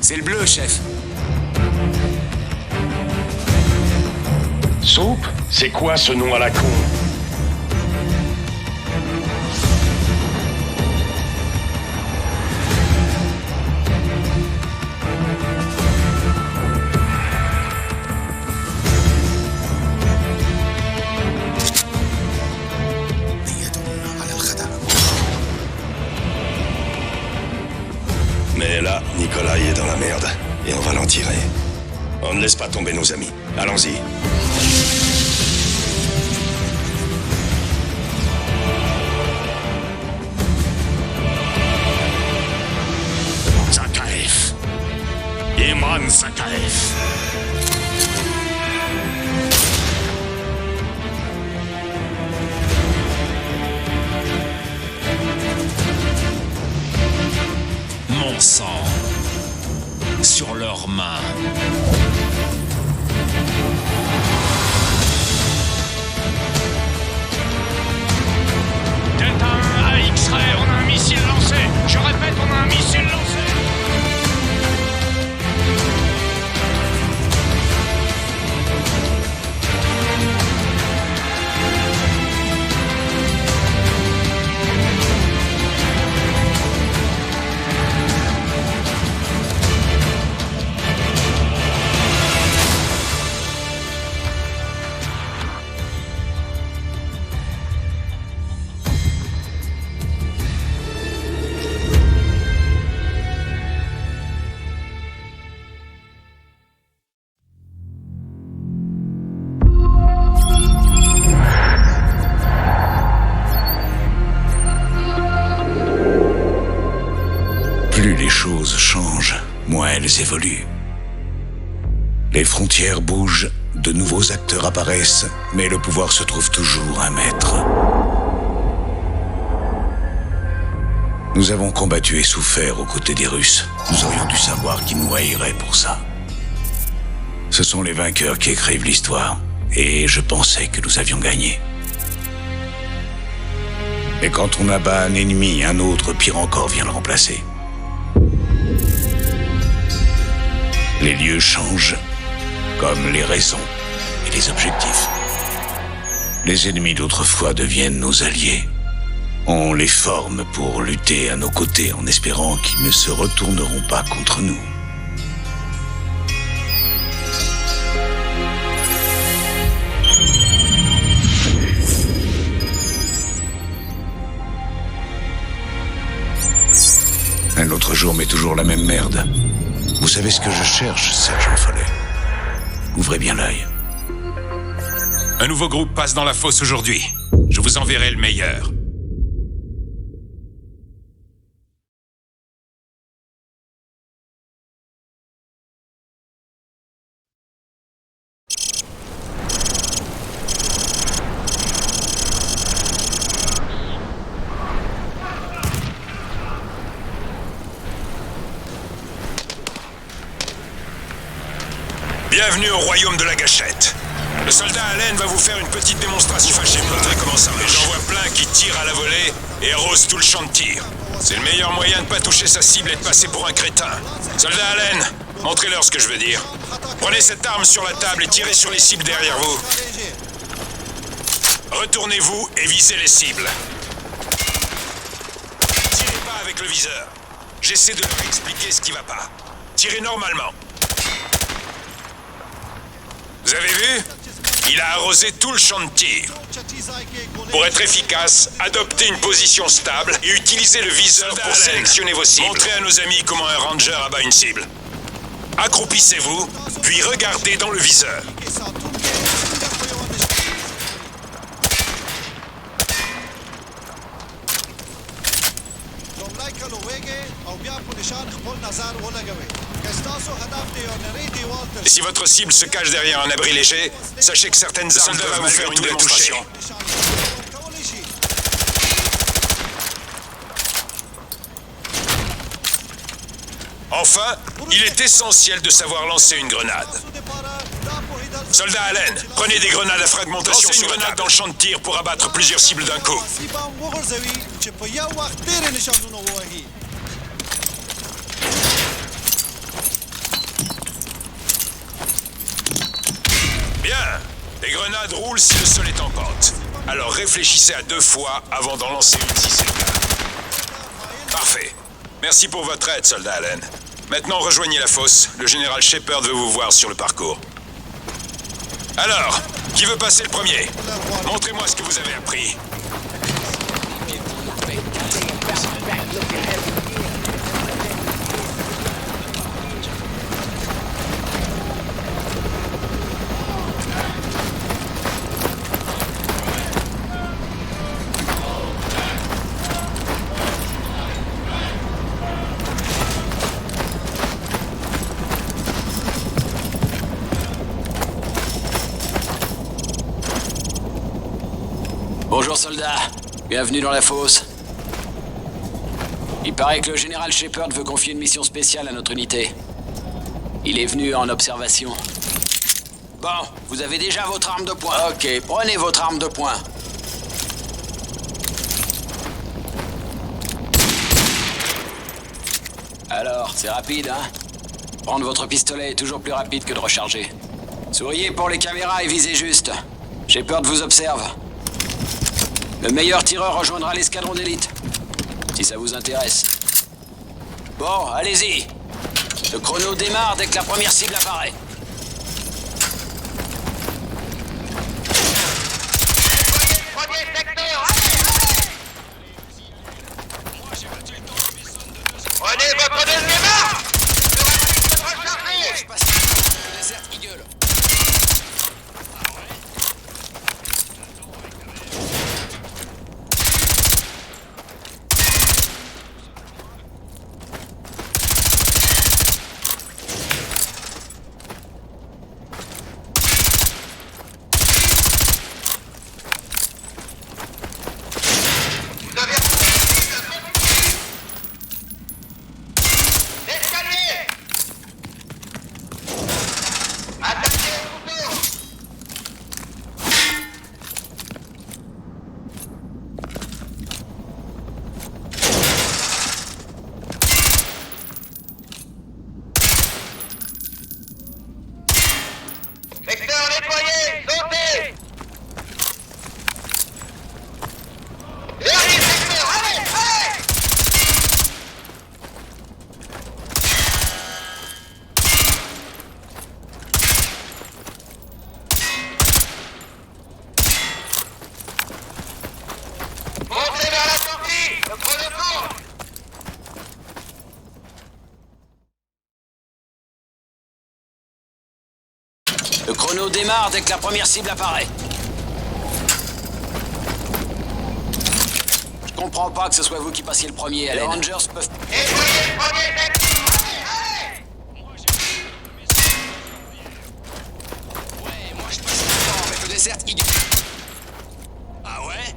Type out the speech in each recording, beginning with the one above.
C'est le bleu, chef. Soupe? C'est quoi ce nom à la con? Mais là, Nikolai est dans la merde. Et on va l'en tirer. On ne laisse pas tomber nos amis. Allons-y. Zakhaev. Iman Zakhaev. Mon sang sur leurs mains. Delta 1 à X-Ray, on a un missile lancé. Je répète, on a un missile lancé. Plus les choses changent, moins elles évoluent. Les frontières bougent, de nouveaux acteurs apparaissent, mais le pouvoir se trouve toujours un maître. Nous avons combattu et souffert aux côtés des Russes. Nous aurions dû savoir qu'ils nous haïraient pour ça. Ce sont les vainqueurs qui écrivent l'histoire, et je pensais que nous avions gagné. Et quand on abat un ennemi, un autre, pire encore, vient le remplacer. Les lieux changent, comme les raisons et les objectifs. Les ennemis d'autrefois deviennent nos alliés. On les forme pour lutter à nos côtés en espérant qu'ils ne se retourneront pas contre nous. Un autre jour, mais toujours la même merde. Vous savez ce que je cherche, sergent Follet? Ouvrez bien l'œil. Un nouveau groupe passe dans la fosse aujourd'hui. Je vous enverrai le meilleur. Bienvenue au royaume de la gâchette. Le soldat Allen va vous faire une petite démonstration. Fâchez me montrer comment ça marche. J'en vois plein qui tirent à la volée et arrosent tout le champ de tir. C'est le meilleur moyen de ne pas toucher sa cible et de passer pour un crétin. Soldat Allen, montrez-leur ce que je veux dire. Prenez cette arme sur la table et tirez sur les cibles derrière vous. Retournez-vous et visez les cibles. Tirez pas avec le viseur. J'essaie de leur expliquer ce qui va pas. Tirez normalement. Vous avez vu? Il a arrosé tout le champ de tir. Pour être efficace, adoptez une position stable et utilisez le viseur pour sélectionner vos cibles. Montrez à nos amis comment un ranger abat une cible. Accroupissez-vous, puis regardez dans le viseur. Et si votre cible se cache derrière un abri léger, sachez que certaines armes peuvent vous faire une démonstration. Enfin, il est essentiel de savoir lancer une grenade. Soldat Allen, prenez des grenades à fragmentation sur une grenade dans le champ de tir pour abattre plusieurs cibles d'un coup. Bien. Les grenades roulent si le sol est en pente. Alors réfléchissez à 2 fois avant d'en lancer une si c'est le cas. Parfait. Merci pour votre aide, soldat Allen. Maintenant, rejoignez la fosse. Le général Shepard veut vous voir sur le parcours. Alors, qui veut passer le premier? Montrez-moi ce que vous avez appris. Bonjour soldats, bienvenue dans la fosse. Il paraît que le général Shepard veut confier une mission spéciale à notre unité. Il est venu en observation. Bon, vous avez déjà votre arme de poing. Ok, prenez votre arme de poing. Alors, c'est rapide, hein? Prendre votre pistolet est toujours plus rapide que de recharger. Souriez pour les caméras et visez juste. Shepard vous observe. Le meilleur tireur rejoindra l'escadron d'élite, si ça vous intéresse. Bon, allez-y. Le chrono démarre dès que la première cible apparaît. Premier secteur, allez! Prenez votre deuxième arme! Je passe le désert Eagle. Secteur nettoyé, sautez! Dernier secteur, allez, allez! Montez vers la sortie, le chrono tourne! Le chrono démarre dès que la première cible apparaît. Je comprends pas que ce soit vous qui passiez le premier, Allen. Les Rangers peuvent... Nettoyez le premier secteur, allez, allez! Ouais, moi je passe là-dedans avec le désert Eagle. Ah ouais?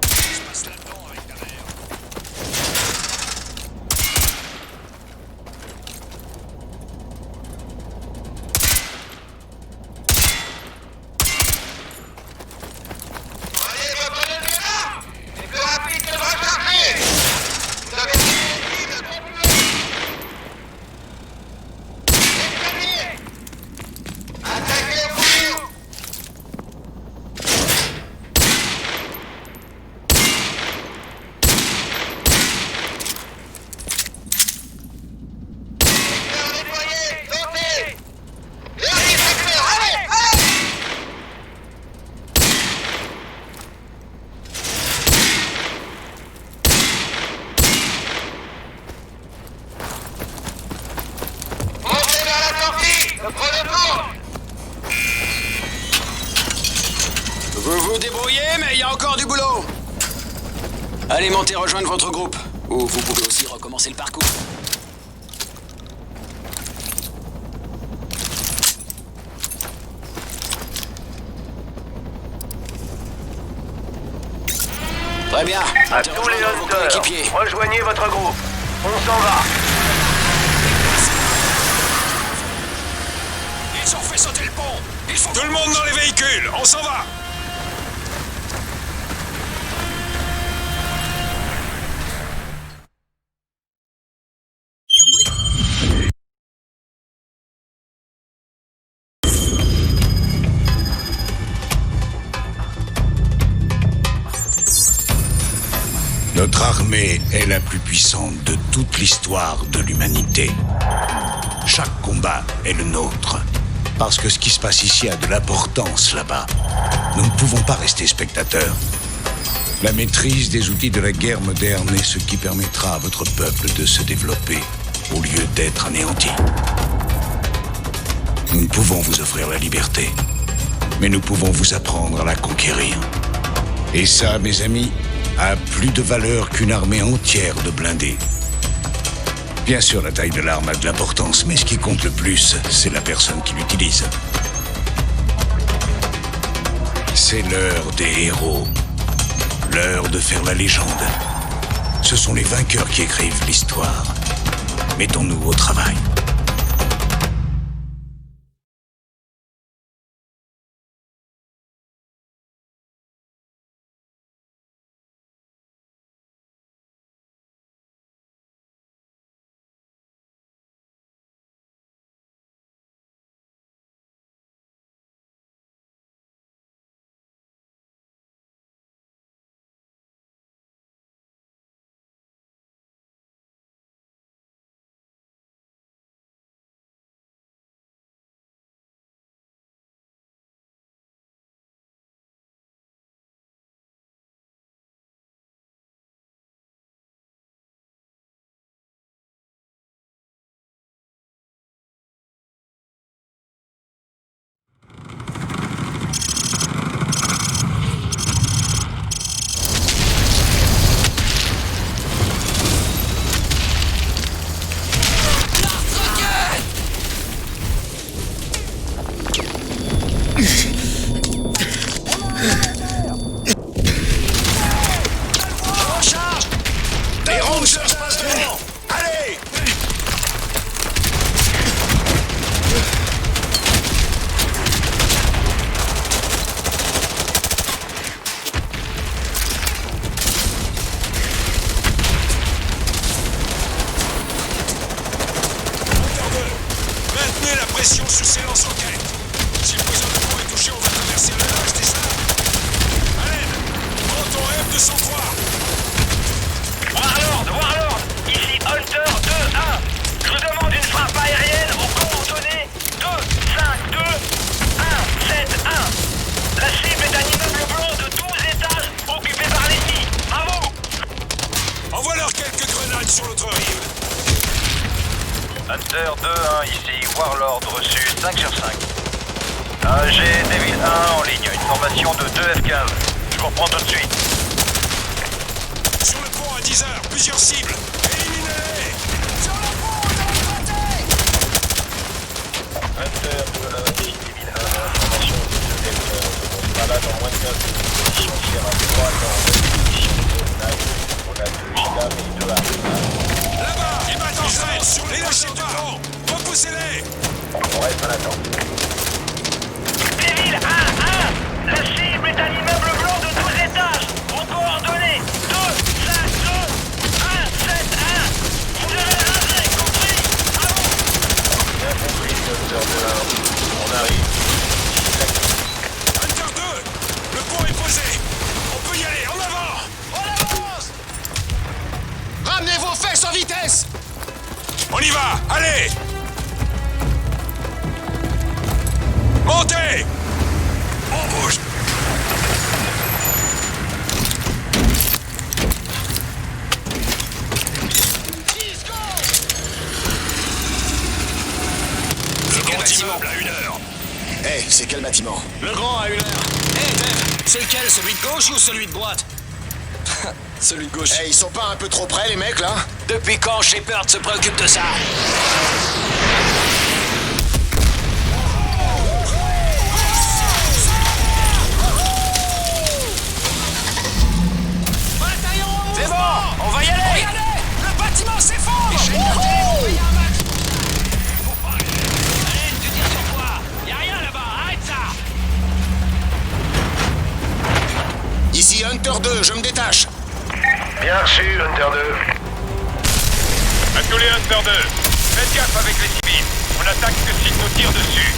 Je passe là-dedans avec ta mère. Prenez votre deuxième arme! C'est plus rapide que de recharger! Vous avez une cible, continuez! Escalier! Attaquez au bout! Secteur nettoyé, sautez! Dernier secteur, allez, allez! Montez vers la sortie! Le chrono tourne! Vous vous débrouillez, mais il y a encore du boulot. Allez, montez rejoindre votre groupe. Ou vous pouvez aussi recommencer le parcours. Très bien. À Montez tous les rejoindre vos hunters, coéquipiers. rejoignez votre groupe. On s'en va. Ils ont fait sauter le pont. Il faut... Tout le monde dans les véhicules, on s'en va. Notre armée est la plus puissante de toute l'histoire de l'humanité. Chaque combat est le nôtre. Parce que ce qui se passe ici a de l'importance là-bas. Nous ne pouvons pas rester spectateurs. La maîtrise des outils de la guerre moderne est ce qui permettra à votre peuple de se développer au lieu d'être anéanti. Nous ne pouvons vous offrir la liberté, mais nous pouvons vous apprendre à la conquérir. Et ça, mes amis, a plus de valeur qu'une armée entière de blindés. Bien sûr, la taille de l'arme a de l'importance, mais ce qui compte le plus, c'est la personne qui l'utilise. C'est l'heure des héros. L'heure de faire la légende. Ce sont les vainqueurs qui écrivent l'histoire. Mettons-nous au travail. Sous ces lance-roquettes. Si le poison de pont est touché, on va traverser le large, c'est ça? Allen, prends ton F-203. Warlord, ici Hunter 2-1. Je vous demande une frappe aérienne aux coordonnées 2-5-2-1-7-1. La cible est un immeuble blanc de 12 étages occupé par l'ennemi. À vous! Envoie-leur quelques grenades sur l'autre rive. Hunter 2-1 ici, Warlord reçu 5 sur 5. J'ai Devil 1 en ligne, une formation de 2 F-15. Je vous reprends tout de suite. Sur le pont à 10h, plusieurs cibles. Éliminez-les. Sur le pont, de l'autre côté! Hunter 2-1 ici, Devil 1, formation de 2 F-15. On sera là dans moins de 15 minutes. Position tir à droite en position de night. On a 2 Gila et 2 A. Là-bas, ils battent en traîne sur les lâchers du pont. Repoussez-les. On reste à l'attente. Devil 1-1. La cible est un immeuble blanc de 12 étages. Aux coordonnées 2-5-2-1-7-1. Vous devez raser, compris? À vous. Bien compris, Hunter 2-1. On arrive. Hunter 2, le pont est posé. On peut y aller, en avant. On avance! Ramenez vos fesses en vitesse! On y va, allez. Montez. On bouge. Le grand immeuble à 1 heure. Eh, c'est quel bâtiment? Le grand à 1 heure. Hé, Dave, c'est lequel, celui de gauche ou celui de droite? Celui de gauche. Eh, ils sont pas un peu trop près, les mecs, là? Depuis quand Shepard se préoccupe de ça? C'est bon, on va y aller! Regardez! Le bâtiment s'effondre! Allez, tu tires sur quoi? 2, je me détache. Bien reçu, Hunter 2. À tous les Hunter 2, faites gaffe avec les civils. On attaque que s'ils nous tirent dessus.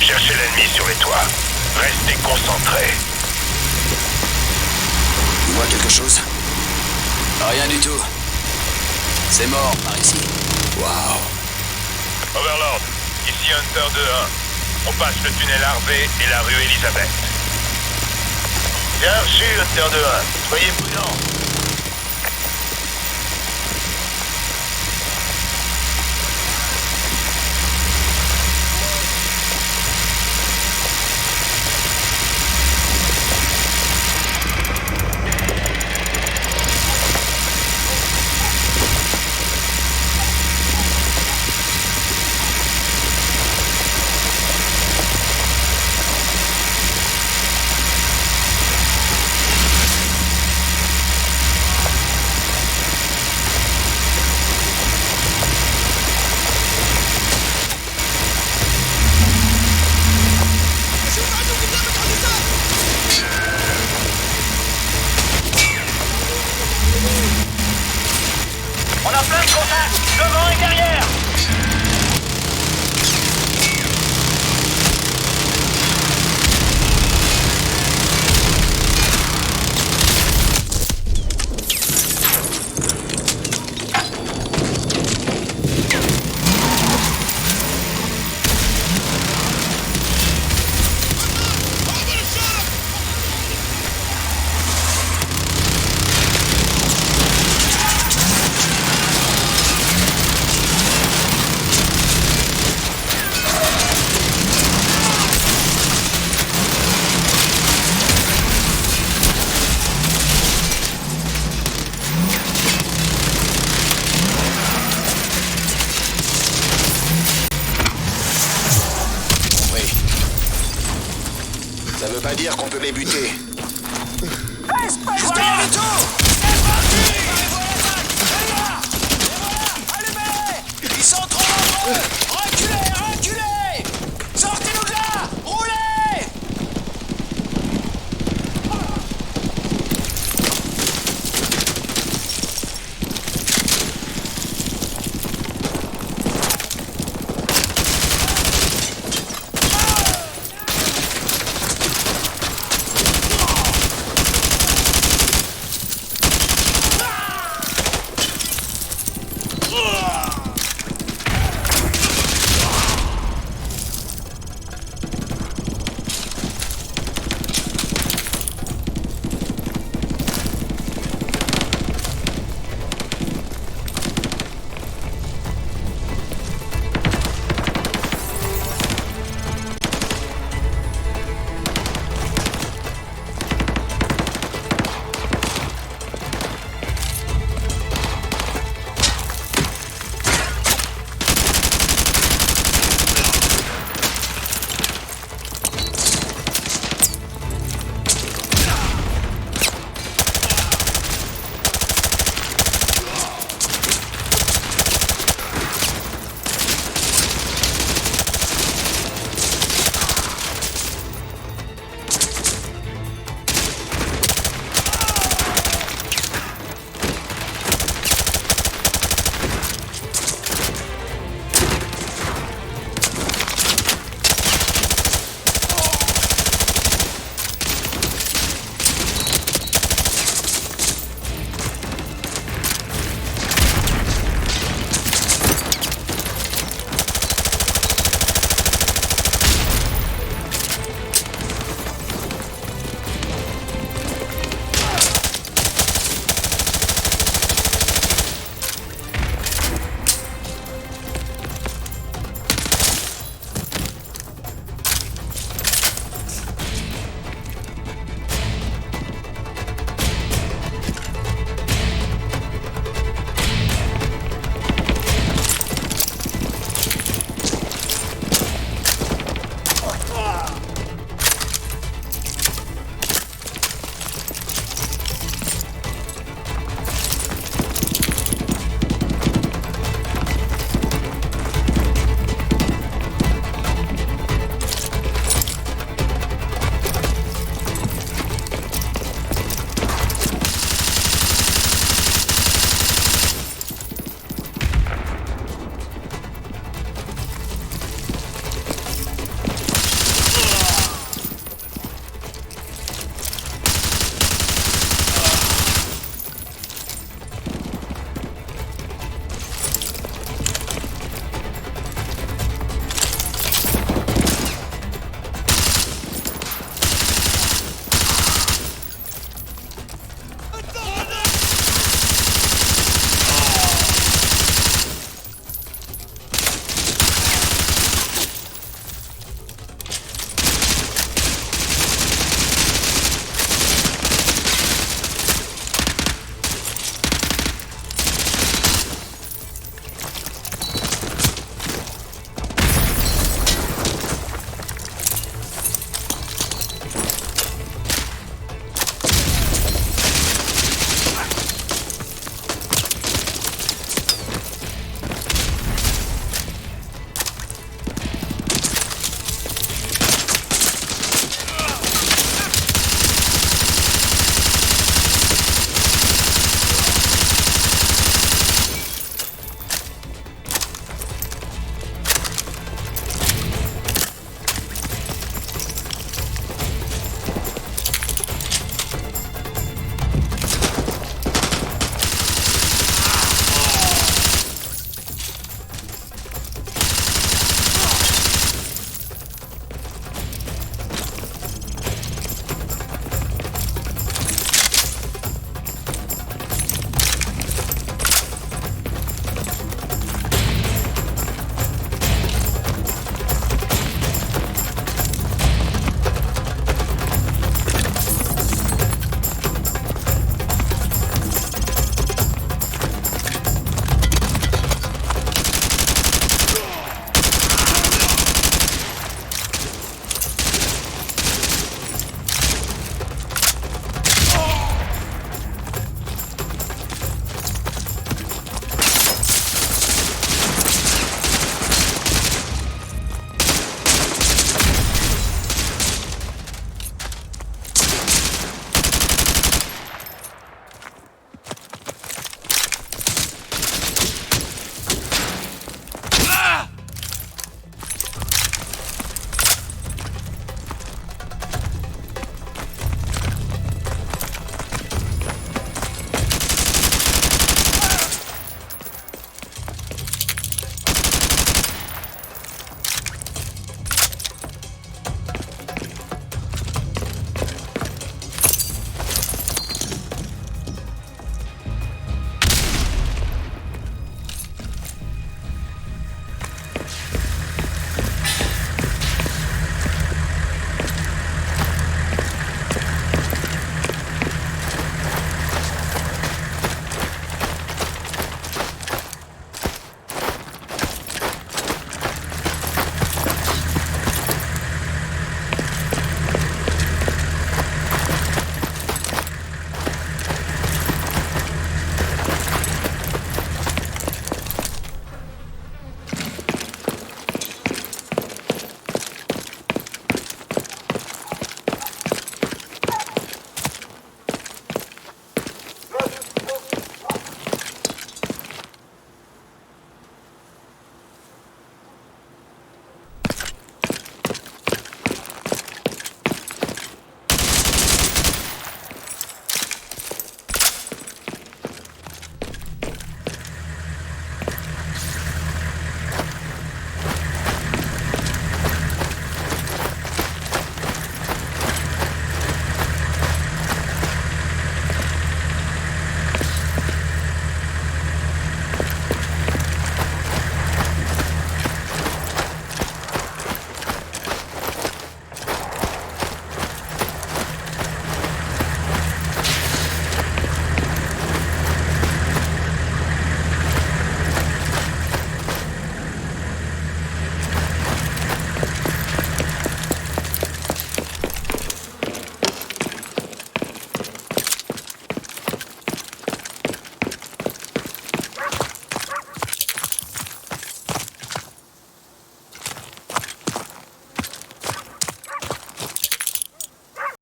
Cherchez l'ennemi sur les toits. Restez concentrés. Tu vois quelque chose? Rien du tout. C'est mort par ici. Waouh. Overlord, ici Hunter 2-1. On passe le tunnel Harvey et la rue Elizabeth. Bien reçu, Hunter 2-1. Soyez prudents. On a plein de contacts, devant et derrière. Ça veut pas dire qu'on peut les buter. Je vois rien du tout.